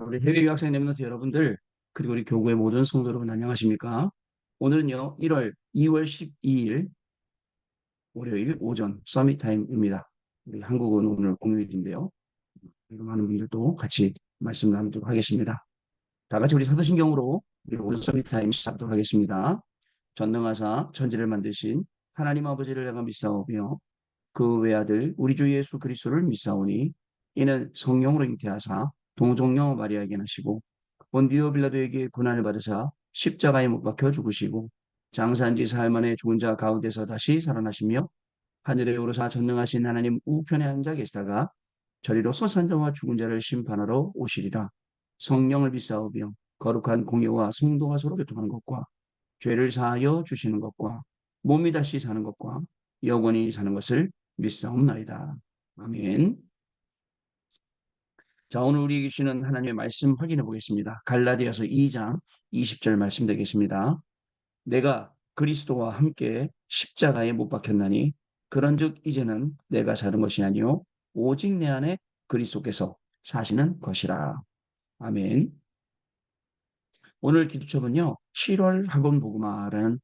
우리 해외 유학생 랩런트 여러분들, 그리고 우리 교구의 모든 성도 여러분 안녕하십니까? 오늘은요, 2월 12일 월요일 오전 서밋 타임입니다. 우리 한국은 오늘 공휴일인데요. 많은 분들도 같이 말씀 나누도록 하겠습니다. 다 같이 우리 사도신경으로 우리 오늘 서밋 타임 시작하도록 하겠습니다. 전능하사 천지를 만드신 하나님 아버지를 내가 믿사오며 그 외아들 우리 주 예수 그리스도를 믿사오니 이는 성령으로 잉태하사 동정녀 마리아에게 나시고 본디오 빌라도에게 고난을 받으사 십자가에 못 박혀 죽으시고 장사한 지 사흘 만에 죽은 자 가운데서 다시 살아나시며 하늘에 오르사 전능하신 하나님 우편에 앉아 계시다가 저리로 서산 자와 죽은 자를 심판하러 오시리라. 성령을 믿사오며 거룩한 공예와 성도가 서로 교통하는 것과 죄를 사하여 주시는 것과 몸이 다시 사는 것과 영원히 사는 것을 믿사옵나이다. 아멘. 자, 오늘 우리에게 주시는 하나님의 말씀 확인해 보겠습니다. 갈라디아서 2장 20절 말씀 되겠습니다. 내가 그리스도와 함께 십자가에 못 박혔나니 그런즉 이제는 내가 사는 것이 아니요 오직 내 안에 그리스도께서 사시는 것이라. 아멘. 오늘 기도첩은요 7월 학원 복음화라는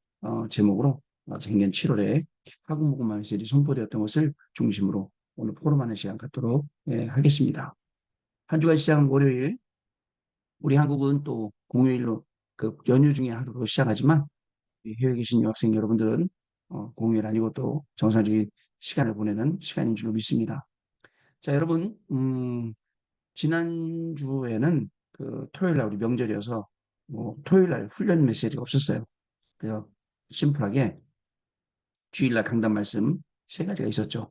제목으로 작년 7월에 학원 복음화 메시지 선포되었던 것을 중심으로 오늘 포럼하는 시간 갖도록 하겠습니다. 한 주간 시작은 월요일, 우리 한국은 또 공휴일로 그 연휴 중에 하루로 시작하지만 해외에 계신 유학생 여러분들은 공휴일 아니고 또 정상적인 시간을 보내는 시간인 줄로 믿습니다. 자, 여러분, 지난주에는 그 토요일 날 우리 명절이어서 뭐 토요일 날 훈련 메시지가 없었어요. 그래서 심플하게 주일날 강단 말씀 세 가지가 있었죠.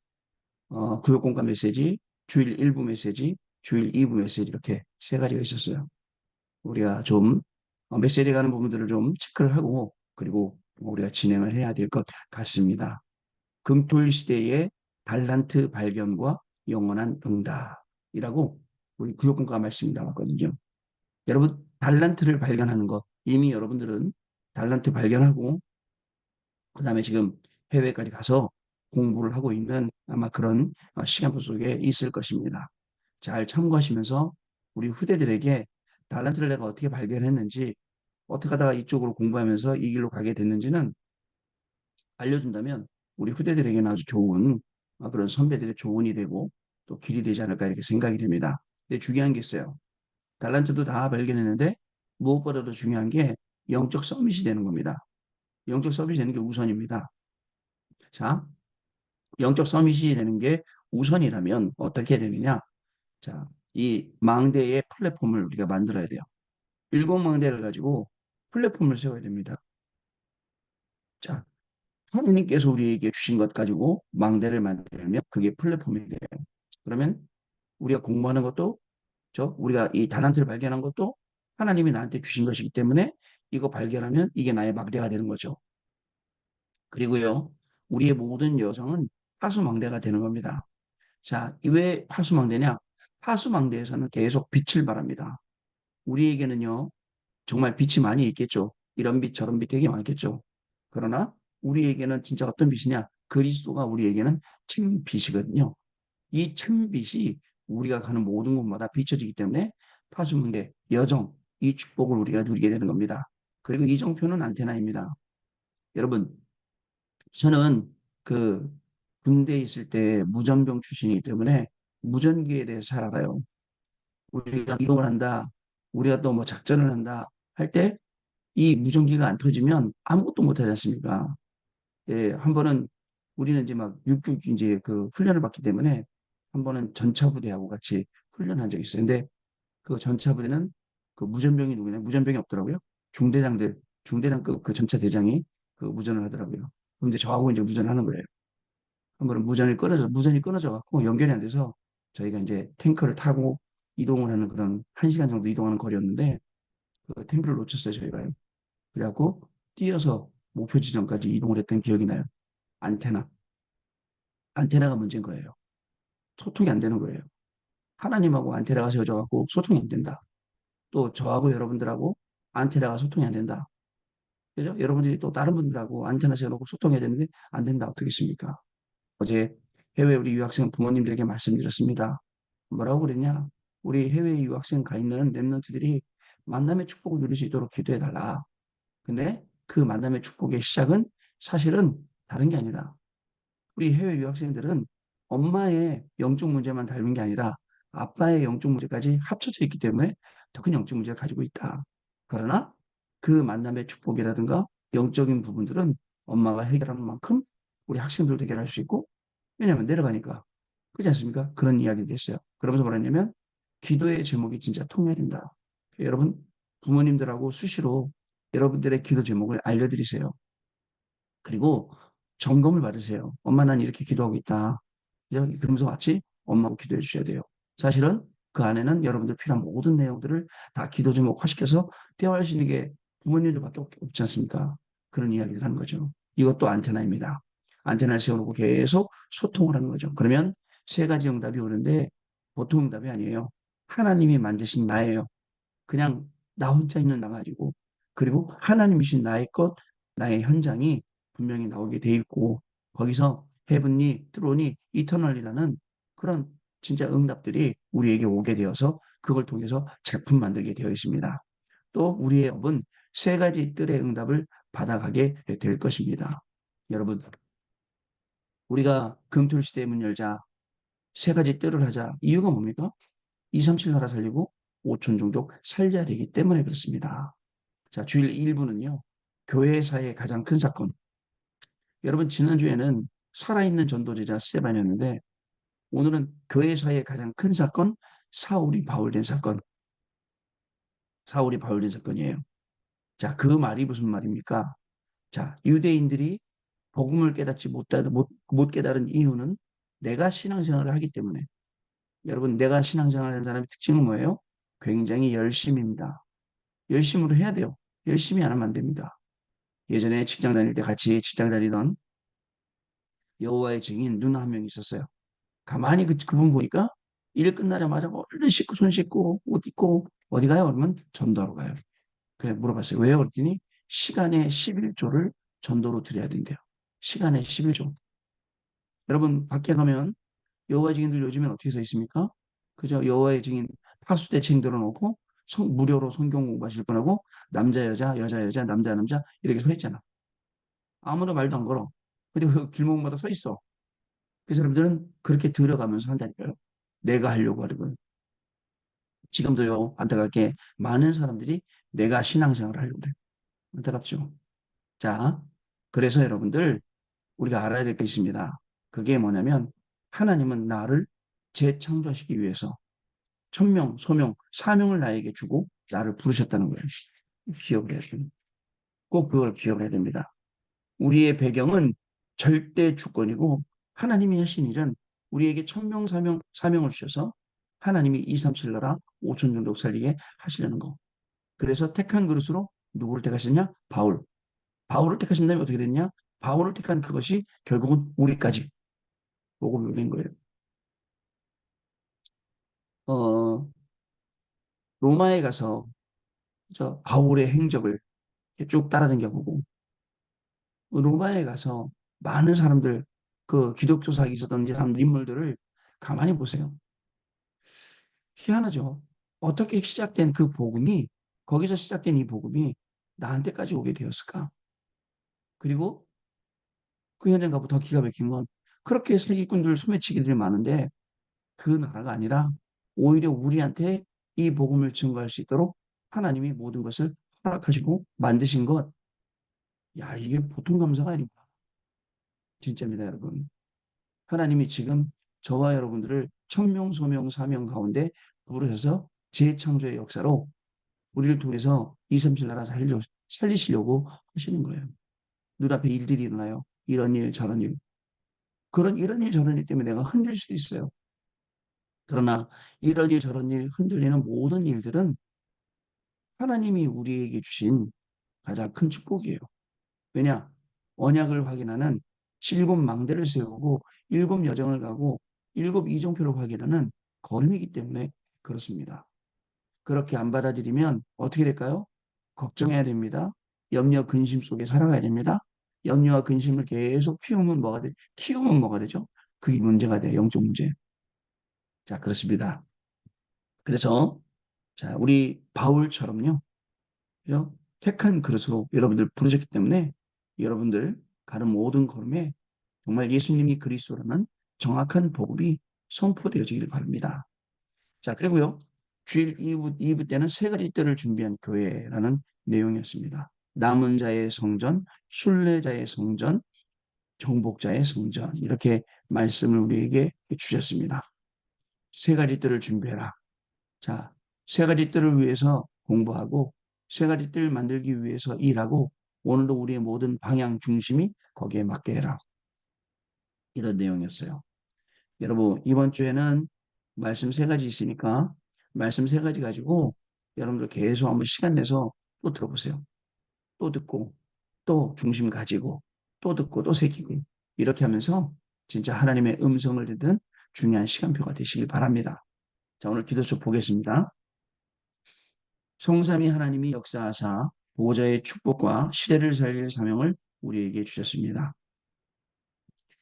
구역 공감 메시지, 주일 1부 메시지, 주일 2부 메시지 이렇게 세 가지가 있었어요. 우리가 좀 메시지 가는 부분들을 좀 체크를 하고 그리고 우리가 진행을 해야 될 것 같습니다. 금토일 시대의 달란트 발견과 영원한 응답이라고 우리 구역공과 말씀이 나왔거든요. 여러분 달란트를 발견하는 것 이미 여러분들은 달란트 발견하고 그다음에 지금 해외까지 가서 공부를 하고 있는 아마 그런 시간표 속에 있을 것입니다. 잘 참고하시면서 우리 후대들에게 달란트를 내가 어떻게 발견했는지 어떻게 하다가 이쪽으로 공부하면서 이 길로 가게 됐는지는 알려준다면 우리 후대들에게는 아주 좋은 그런 선배들의 조언이 되고 또 길이 되지 않을까 이렇게 생각이 됩니다. 근데 중요한 게 있어요. 달란트도 다 발견했는데 무엇보다도 중요한 게 영적 서밋이 되는 겁니다. 영적 서밋이 되는 게 우선입니다. 자, 영적 서밋이 되는 게 우선이라면 어떻게 되느냐? 자, 이 망대의 플랫폼을 우리가 만들어야 돼요. 일곱 망대를 가지고 플랫폼을 세워야 됩니다. 자, 하나님께서 우리에게 주신 것 가지고 망대를 만들면 그게 플랫폼이 돼요. 그러면 우리가 공부하는 것도 우리가 이 달란트를 발견한 것도 하나님이 나한테 주신 것이기 때문에 이거 발견하면 이게 나의 망대가 되는 거죠. 그리고요, 우리의 모든 여정은 파수망대가 되는 겁니다. 자, 왜 파수망대냐? 파수망대에서는 계속 빛을 발합니다. 우리에게는요, 정말 빛이 많이 있겠죠. 이런 빛, 저런 빛 되게 많겠죠. 그러나 우리에게는 진짜 어떤 빛이냐? 그리스도가 우리에게는 참 빛이거든요. 이 참 빛이 우리가 가는 모든 곳마다 비춰지기 때문에 파수망대, 여정, 이 축복을 우리가 누리게 되는 겁니다. 그리고 이정표는 안테나입니다. 여러분, 저는 그 군대에 있을 때 무전병 출신이기 때문에 무전기에 대해서 잘 알아요. 우리가 이동을 한다, 우리가 또 뭐 작전을 한다 할 때 이 무전기가 안 터지면 아무것도 못 하지 않습니까? 예, 한 번은 우리는 이제 막 육주 이제 그 훈련을 받기 때문에 한 번은 전차부대하고 같이 훈련한 적이 있어요. 근데 그 전차부대는 그 무전병이 누구냐? 무전병이 없더라고요. 중대장들, 중대장급 그 전차 대장이 그 무전을 하더라고요. 그럼 이제 저하고 이제 무전을 하는 거예요. 한 번은 무전이 끊어져 갖고 연결이 안 돼서 저희가 이제 탱크를 타고 이동을 하는 그런 1시간 정도 이동하는 거리였는데 그 탱크를 놓쳤어요, 저희가요. 그래갖고 뛰어서 목표 지점까지 이동을 했던 기억이 나요. 안테나. 안테나가 문제인 거예요. 소통이 안 되는 거예요. 하나님하고 안테나가 세워져 갖고 소통이 안 된다. 또 저하고 여러분들하고 안테나가 소통이 안 된다. 그죠? 여러분들이 또 다른 분들하고 안테나 세워놓고 소통해야 되는데 안 된다. 어떻겠습니까? 어제 해외 우리 유학생 부모님들에게 말씀드렸습니다. 뭐라고 그랬냐? 우리 해외 유학생 가 있는 랩런트들이 만남의 축복을 누릴 수 있도록 기도해 달라. 근데 그 만남의 축복의 시작은 사실은 다른 게 아니다. 우리 해외 유학생들은 엄마의 영적 문제만 닮은 게 아니라 아빠의 영적 문제까지 합쳐져 있기 때문에 더 큰 영적 문제를 가지고 있다. 그러나 그 만남의 축복이라든가 영적인 부분들은 엄마가 해결하는 만큼 우리 학생들도 해결할 수 있고, 왜냐하면 내려가니까. 그렇지 않습니까? 그런 이야기를 했어요. 그러면서 뭐랬냐면 기도의 제목이 진짜 통해야 된다. 여러분, 부모님들하고 수시로 여러분들의 기도 제목을 알려드리세요. 그리고 점검을 받으세요. 엄마, 난 이렇게 기도하고 있다. 그러면서 같이 엄마하고 기도해 주셔야 돼요. 사실은 그 안에는 여러분들 필요한 모든 내용들을 다 기도 제목화시켜서 대화할 수 있는 게 부모님들밖에 없지 않습니까? 그런 이야기를 하는 거죠. 이것도 안테나입니다. 안테나를 세워놓고 계속 소통을 하는 거죠. 그러면 세 가지 응답이 오는데 보통 응답이 아니에요. 하나님이 만드신 나예요. 그냥 나 혼자 있는 나가 아니고, 그리고 하나님이신 나의 것, 나의 현장이 분명히 나오게 돼 있고, 거기서 헤븐리, 트론이, 이터널이라는 그런 진짜 응답들이 우리에게 오게 되어서 그걸 통해서 작품 만들게 되어 있습니다. 또 우리의 업은 세 가지 뜰의 응답을 받아가게 될 것입니다. 여러분, 우리가 금토일 시대의 문 열자, 세 가지 뜰을 하자. 이유가 뭡니까? 2, 3, 7 나라 살리고 5천 종족 살려야 되기 때문에 그렇습니다. 자, 주일 1부는요. 교회사의 가장 큰 사건. 여러분, 지난주에는 살아있는 전도제자 스테반이었는데 오늘은 교회사의 가장 큰 사건, 사울이 바울된 사건. 사울이 바울된 사건이에요. 자, 그 말이 무슨 말입니까? 자, 유대인들이 복음을 깨닫지 못 깨달은 이유는 내가 신앙생활을 하기 때문에. 여러분, 내가 신앙생활을 하는 사람의 특징은 뭐예요? 굉장히 열심입니다. 열심으로 해야 돼요. 열심히 안 하면 안 됩니다. 예전에 직장 다닐 때 같이 직장 다니던 여호와의 증인 누나 한 명 있었어요. 가만히 그분 보니까 일 끝나자마자 얼른 씻고 손 씻고 옷 입고 어디 가요? 그러면 전도하러 가요. 그래 물어봤어요. 왜요? 그랬더니 시간의 11조를 전도로 드려야 된대요. 시간의 11조. 여러분 밖에 가면 여호와의 증인들 요즘엔 어떻게 서 있습니까? 그죠? 여호와의 증인 파수대책 들어놓고 무료로 성경 공부하실 분하고 남자 여자 여자 여자 남자 남자 이렇게 서 있잖아. 아무도 말도 안 걸어. 근데 그 길목마다 서 있어. 그 사람들은 그렇게 들어가면서 한다니까요. 내가 하려고 하려고. 지금도요, 안타깝게 많은 사람들이 내가 신앙생활을 하려고 그래요. 안타깝죠. 자, 그래서 여러분들, 우리가 알아야 될 게 있습니다. 그게 뭐냐면, 하나님은 나를 재창조하시기 위해서 천명, 소명, 사명을 나에게 주고 나를 부르셨다는 거예요. 기억을 해야 됩니다. 꼭 그걸 기억을 해야 됩니다. 우리의 배경은 절대 주권이고 하나님이 하신 일은 우리에게 천명 사명을 주셔서 하나님이 2, 3, 7 나라 5천 종족 살리게 하시려는 거. 그래서 택한 그릇으로 누구를 택하셨냐? 바울. 바울을 택하신 다음에 어떻게 됐냐? 바울을 택한 그것이 결국은 우리까지 복음을 올린 거예요. 어, 로마에 가서 저 바울의 행적을 쭉 따라다녀 보고 로마에 가서 많은 사람들 그 기독교 사에 있었던 사람들 인물들을 가만히 보세요. 희한하죠. 어떻게 시작된 그 복음이 거기서 시작된 이 복음이 나한테까지 오게 되었을까? 그리고 그 현장 가보 더 기가 막힌 건 그렇게 사기꾼들 소매치기들이 많은데 그 나라가 아니라 오히려 우리한테 이 복음을 증거할 수 있도록 하나님이 모든 것을 허락하시고 만드신 것. 야, 이게 보통 감사가 아닙니다. 진짜입니다, 여러분. 하나님이 지금 저와 여러분들을 천명, 소명, 사명 가운데 부르셔서 재창조의 역사로 우리를 통해서 2, 3, 7 나라 살리시려고 하시는 거예요. 눈앞에 일들이 일어나요. 이런 일, 저런 일. 이런 일, 저런 일 때문에 내가 흔들 수도 있어요. 그러나 이런 일, 저런 일, 흔들리는 모든 일들은 하나님이 우리에게 주신 가장 큰 축복이에요. 왜냐? 언약을 확인하는 일곱 망대를 세우고 일곱 여정을 가고 일곱 이정표를 확인하는 걸음이기 때문에 그렇습니다. 그렇게 안 받아들이면 어떻게 될까요? 걱정해야 됩니다. 염려, 근심 속에 살아가야 됩니다. 염려와 근심을 계속 피우면 뭐가 돼? 키우면 뭐가 되죠? 그게 문제가 돼요. 영적 문제. 자, 그렇습니다. 그래서 자, 우리 바울처럼요. 그죠? 택한 그릇으로 여러분들 부르셨기 때문에 여러분들 가는 모든 걸음에 정말 예수님이 그리스도라는 정확한 복음이 선포되어지길 바랍니다. 자, 그리고요. 주일 2부 때는 세 가지 때를 준비한 교회라는 내용이었습니다. 남은 자의 성전, 순례자의 성전, 정복자의 성전 이렇게 말씀을 우리에게 주셨습니다. 세 가지 뜰을 준비해라. 자, 세 가지 뜰을 위해서 공부하고 세 가지 뜰 만들기 위해서 일하고 오늘도 우리의 모든 방향 중심이 거기에 맞게 해라. 이런 내용이었어요. 여러분, 이번 주에는 말씀 세 가지 있으니까 말씀 세 가지 가지고 여러분들 계속 한번 시간 내서 또 들어보세요. 또 듣고 또 중심 가지고 또 듣고 또 새기고 이렇게 하면서 진짜 하나님의 음성을 듣는 중요한 시간표가 되시길 바랍니다. 자, 오늘 기도수 보겠습니다. 성삼위 하나님이 역사하사 보호자의 축복과 시대를 살릴 사명을 우리에게 주셨습니다.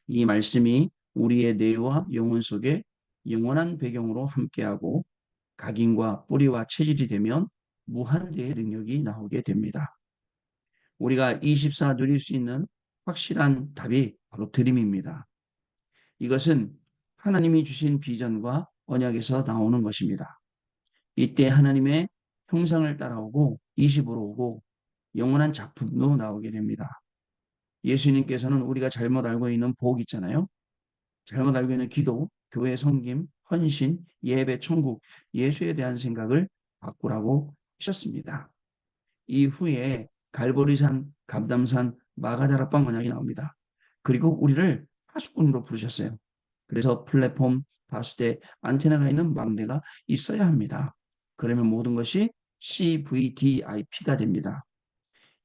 이 말씀이 우리의 뇌와 영혼 속에 영원한 배경으로 함께하고 각인과 뿌리와 체질이 되면 무한대의 능력이 나오게 됩니다. 우리가 24 누릴 수 있는 확실한 답이 바로 드림입니다. 이것은 하나님이 주신 비전과 언약에서 나오는 것입니다. 이때 하나님의 형상을 따라오고 20으로 오고 영원한 작품도 나오게 됩니다. 예수님께서는 우리가 잘못 알고 있는 복 있잖아요. 잘못 알고 있는 기도, 교회 섬김, 헌신, 예배, 천국, 예수에 대한 생각을 바꾸라고 하셨습니다. 이후에 갈보리산, 감담산, 마가다락방 언약이 나옵니다. 그리고 우리를 파수꾼으로 부르셨어요. 그래서 플랫폼, 다수대, 안테나가 있는 망대가 있어야 합니다. 그러면 모든 것이 CVDIP가 됩니다.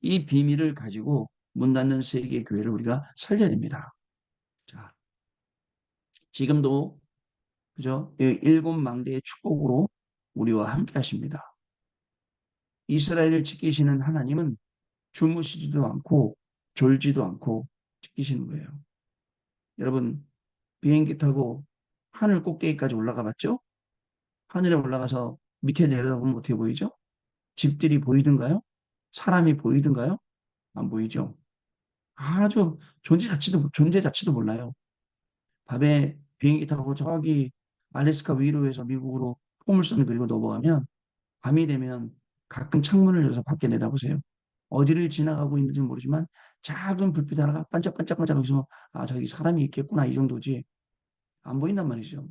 이 비밀을 가지고 문 닫는 세계 교회를 우리가 살려야 됩니다. 자, 지금도 그죠? 일곱 망대의 축복으로 우리와 함께 하십니다. 이스라엘을 지키시는 하나님은 주무시지도 않고 졸지도 않고 지키시는 거예요. 여러분, 비행기 타고 하늘 꼭대기까지 올라가 봤죠? 하늘에 올라가서 밑에 내려다보면 어떻게 보이죠? 집들이 보이던가요? 사람이 보이던가요? 안 보이죠? 아주 존재 자체도 몰라요. 밤에 비행기 타고 저기 알래스카 위로에서 미국으로 포물선 그리고 넘어가면 밤이 되면 가끔 창문을 열어서 밖에 내다보세요. 어디를 지나가고 있는지 모르지만 작은 불빛 하나가 반짝반짝반짝 여기서 아 저기 사람이 있겠구나 이 정도지 안 보인단 말이죠.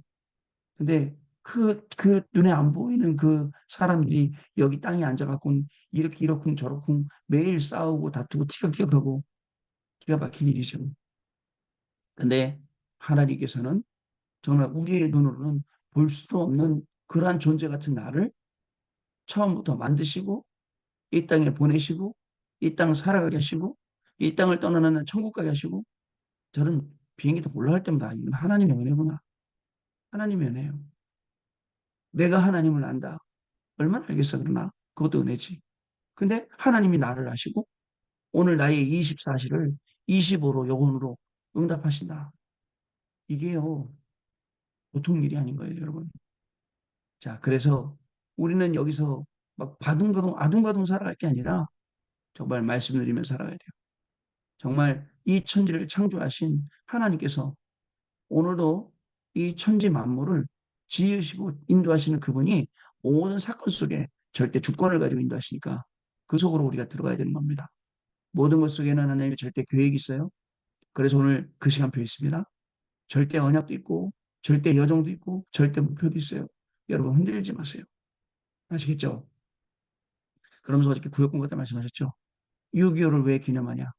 근데 그 눈에 안 보이는 그 사람들이 여기 땅에 앉아갖고 이렇게 이러쿵 저러쿵 매일 싸우고 다투고 티격태격하고 기가 막힌 일이죠. 근데 하나님께서는 정말 우리의 눈으로는 볼 수도 없는 그러한 존재 같은 나를 처음부터 만드시고 이 땅에 보내시고 이 땅 살아가게 하시고 이 땅을 떠나는 천국 가게 하시고 저는 비행기 타고 올라갈 때마다 이건 하나님의 은혜구나. 하나님의 은혜예요. 내가 하나님을 안다. 얼마나 알겠어 그러나 그것도 은혜지. 근데 하나님이 나를 아시고 오늘 나의 24시를 25로 영혼으로 응답하신다. 이게요 보통 일이 아닌 거예요 여러분. 자 그래서 우리는 여기서 막 바둥바둥 아둥바둥 살아갈 게 아니라 정말 말씀 누리며 살아야 돼요. 정말 이 천지를 창조하신 하나님께서 오늘도 이 천지 만물을 지으시고 인도하시는 그분이 모든 사건 속에 절대 주권을 가지고 인도하시니까 그 속으로 우리가 들어가야 되는 겁니다. 모든 것 속에는 하나님의 절대 계획이 있어요. 그래서 오늘 그 시간표 있습니다. 절대 언약도 있고 절대 여정도 있고 절대 목표도 있어요. 여러분 흔들리지 마세요. 아시겠죠? 그러면서 어저께 구역군 같다 말씀하셨죠? 6.25를 왜 기념하냐?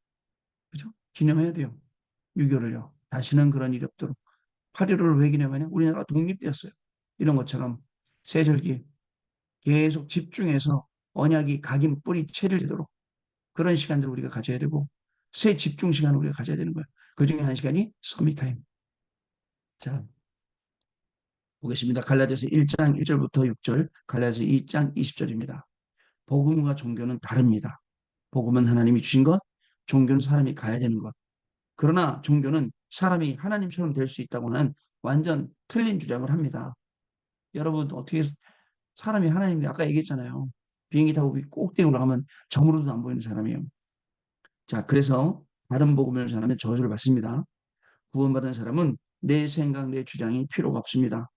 그죠? 기념해야 돼요. 6.25를요. 다시는 그런 일이 없도록. 8.15를 왜 기념하냐? 우리나라가 독립되었어요. 이런 것처럼 세절기 계속 집중해서 언약이 각인 뿌리 채를 되도록 그런 시간들을 우리가 가져야 되고 새 집중 시간을 우리가 가져야 되는 거예요. 그 중에 한 시간이 서밋타임. 자, 보겠습니다. 갈라디아서 1장 1절부터 6절, 갈라디아서 2장 20절입니다. 복음과 종교는 다릅니다. 복음은 하나님이 주신 것, 종교는 사람이 가야 되는 것. 그러나 종교는 사람이 하나님처럼 될 수 있다고는 완전 틀린 주장을 합니다. 여러분 어떻게 사람이 하나님이 아까 얘기했잖아요. 비행기 타고 꼭대기 올라가면 점으로도 안 보이는 사람이에요. 자, 그래서 다른 복음을 전하면 저주를 받습니다. 구원받은 사람은 내 생각, 내 주장이 필요가 없습니다.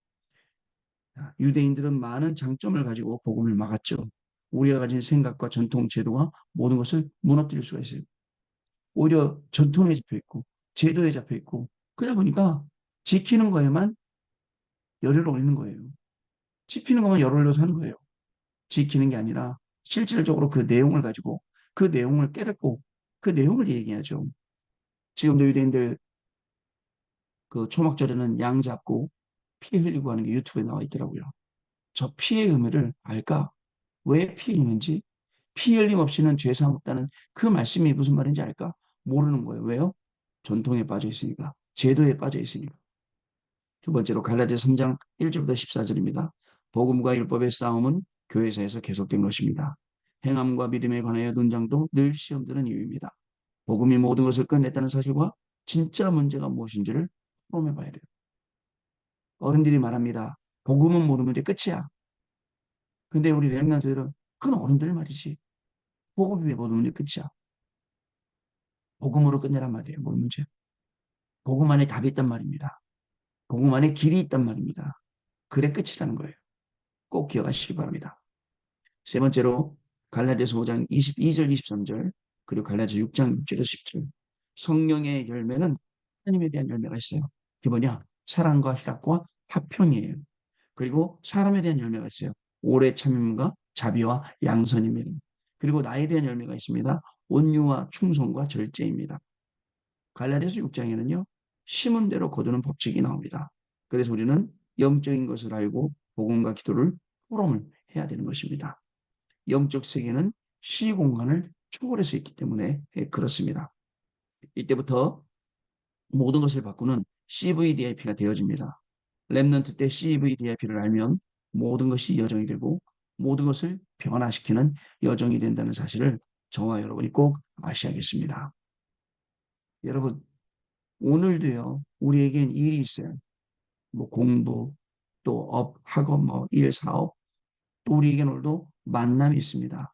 자, 유대인들은 많은 장점을 가지고 복음을 막았죠. 우리가 가진 생각과 전통, 제도가 모든 것을 무너뜨릴 수가 있어요. 오히려 전통에 잡혀 있고, 제도에 잡혀 있고, 그러다 보니까 지키는 거에만 열을 올리는 거예요. 지키는 것만 열을 올려서 하는 거예요. 지키는 게 아니라 실질적으로 그 내용을 가지고 그 내용을 깨닫고 그 내용을 얘기하죠. 지금도 유대인들 그 초막절에는 양 잡고 피 흘리고 하는 게 유튜브에 나와 있더라고요. 저 피의 의미를 알까? 왜 피 흘리는지, 피 흘림 없이는 죄 사함 없다는 그 말씀이 무슨 말인지 알까? 모르는 거예요. 왜요? 전통에 빠져 있으니까, 제도에 빠져 있으니까. 두 번째로 갈라디아 3장 1절부터 14절입니다. 복음과 율법의 싸움은 교회사에서 계속된 것입니다. 행함과 믿음에 관하여 논장도 늘 시험드는 이유입니다. 복음이 모든 것을 끝냈다는 사실과 진짜 문제가 무엇인지를 토론해 봐야 돼요. 어른들이 말합니다. 복음은 모든 문제 끝이야. 근데 우리 랩런트들은 그건 어른들 말이지. 복음이 왜 모든 문제 끝이야? 복음으로 끝내란 말이에요. 모든 문제. 복음 안에 답이 있단 말입니다. 복음 안에 길이 있단 말입니다. 그래 끝이라는 거예요. 꼭 기억하시기 바랍니다. 세 번째로 갈라디아서 5장 22절 23절 그리고 갈라디아서 6장 6절에서 10절 성령의 열매는 하나님에 대한 열매가 있어요. 그게 뭐냐? 사랑과 희락과 화평이에요. 그리고 사람에 대한 열매가 있어요. 오래 참음과 자비와 양선임입니다. 그리고 나에 대한 열매가 있습니다. 온유와 충성과 절제입니다. 갈라디아서 6장에는요. 심은 대로 거두는 법칙이 나옵니다. 그래서 우리는 영적인 것을 알고 복음과 기도를 포럼을 해야 되는 것입니다. 영적 세계는 시공간을 초월해서 있기 때문에 그렇습니다. 이때부터 모든 것을 바꾸는 CVDIP가 되어집니다. 랩넌트 때 CVDIP를 알면 모든 것이 여정이 되고 모든 것을 변화시키는 여정이 된다는 사실을 저와 여러분이 꼭 아셔야겠습니다. 여러분, 오늘도요, 우리에겐 일이 있어요. 뭐 공부, 또 학업, 뭐 일, 사업, 또 우리에겐 오늘도 만남이 있습니다.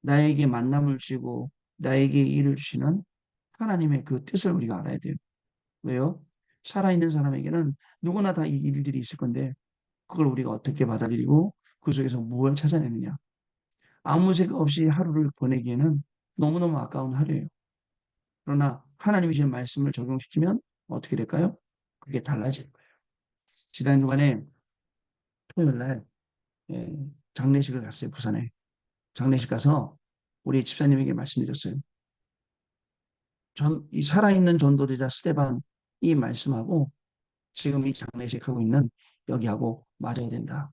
나에게 만남을 주시고 나에게 일을 주시는 하나님의 그 뜻을 우리가 알아야 돼요. 왜요? 살아있는 사람에게는 누구나 다 이 일들이 있을 건데 그걸 우리가 어떻게 받아들이고 그 속에서 무엇을 찾아내느냐. 아무 생각 없이 하루를 보내기에는 너무너무 아까운 하루예요. 그러나 하나님이 주신 말씀을 적용시키면 어떻게 될까요? 그게 달라질 거예요. 지난 주간에 토요일 날 예, 장례식을 갔어요. 부산에. 장례식 가서 우리 집사님에게 말씀드렸어요. 이 살아있는 전도자자 스테반 이 말씀하고 지금 이 장례식 하고 있는 여기하고 맞아야 된다.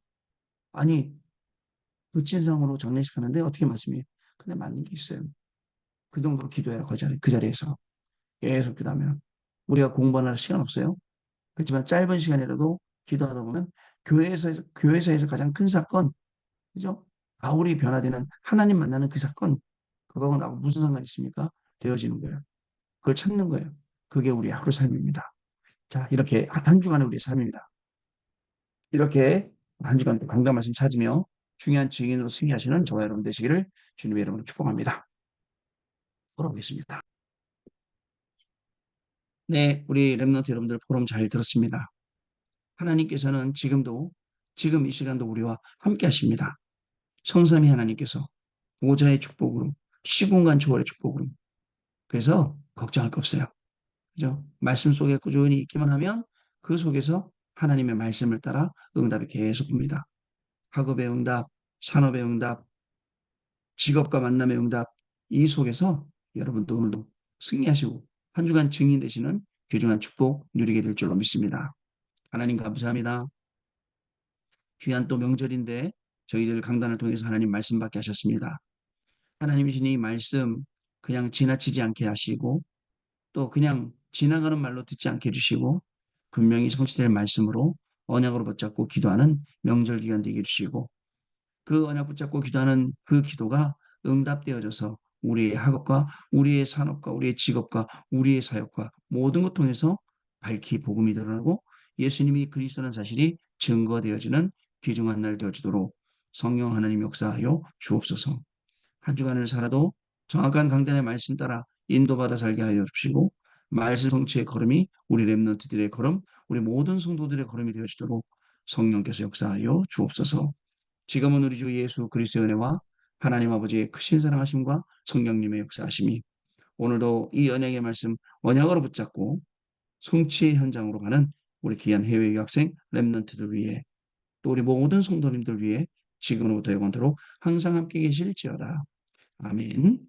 아니 불친상으로 장례식 하는데 어떻게 맞습니까? 근데 맞는 게 있어요. 그 정도로 기도해라 그 자리에서 계속 기도하면 우리가 공부하는 시간 없어요. 그렇지만 짧은 시간이라도 기도하다 보면 교회에서 가장 큰 사건, 그죠? 바울이 변화되는 하나님 만나는 그 사건, 그거하고 나하고 무슨 상관이 있습니까? 되어지는 거예요. 그걸 찾는 거예요. 그게 우리 하루 삶입니다. 자, 이렇게 한 주간의 우리의 삶입니다. 이렇게 한 주간 강단 말씀 찾으며 중요한 증인으로 승리하시는 저와 여러분 되시기를 주님의 이름으로 축복합니다. 돌아오겠습니다. 네, 우리 랩런트 여러분들 포럼 잘 들었습니다. 하나님께서는 지금도 지금 이 시간도 우리와 함께 하십니다. 성삼위 하나님께서 보좌의 축복으로 시공간 초월의 축복으로 그래서 걱정할 거 없어요. 그죠? 말씀 속에 꾸준히 있기만 하면 그 속에서 하나님의 말씀을 따라 응답이 계속 옵니다. 학업의 응답, 산업의 응답, 직업과 만남의 응답 이 속에서 여러분도 오늘도 승리하시고 한 주간 증인 되시는 귀중한 축복 누리게 될 줄로 믿습니다. 하나님 감사합니다. 귀한 또 명절인데 저희들 강단을 통해서 하나님 말씀 받게 하셨습니다. 하나님이신 이 말씀 그냥 지나치지 않게 하시고 또 그냥 지나가는 말로 듣지 않게 해주시고 분명히 성취될 말씀으로 언약으로 붙잡고 기도하는 명절 기간 되게 해주시고 그 언약 붙잡고 기도하는 그 기도가 응답되어져서 우리의 학업과 우리의 산업과 우리의 직업과 우리의 사역과 모든 것 통해서 밝히 복음이 드러나고 예수님이 그리스도라는 사실이 증거되어지는 귀중한 날 되어지도록 성령 하나님 역사하여 주옵소서. 한 주간을 살아도 정확한 강단의 말씀 따라 인도받아 살게 하여 주시고 말씀 성취의 걸음이 우리 렘넌트들의 걸음, 우리 모든 성도들의 걸음이 되어지도록 성령께서 역사하여 주옵소서. 지금은 우리 주 예수 그리스도의 은혜와 하나님 아버지의 크신 사랑하심과 성령님의 역사하심이 오늘도 이 언약의 말씀 언약으로 붙잡고 성취의 현장으로 가는 우리 귀한 해외 유학생 렘넌트들 위해 또 우리 모든 성도님들 위해 지금부터 영원토록 항상 함께 계실지어다. 아멘.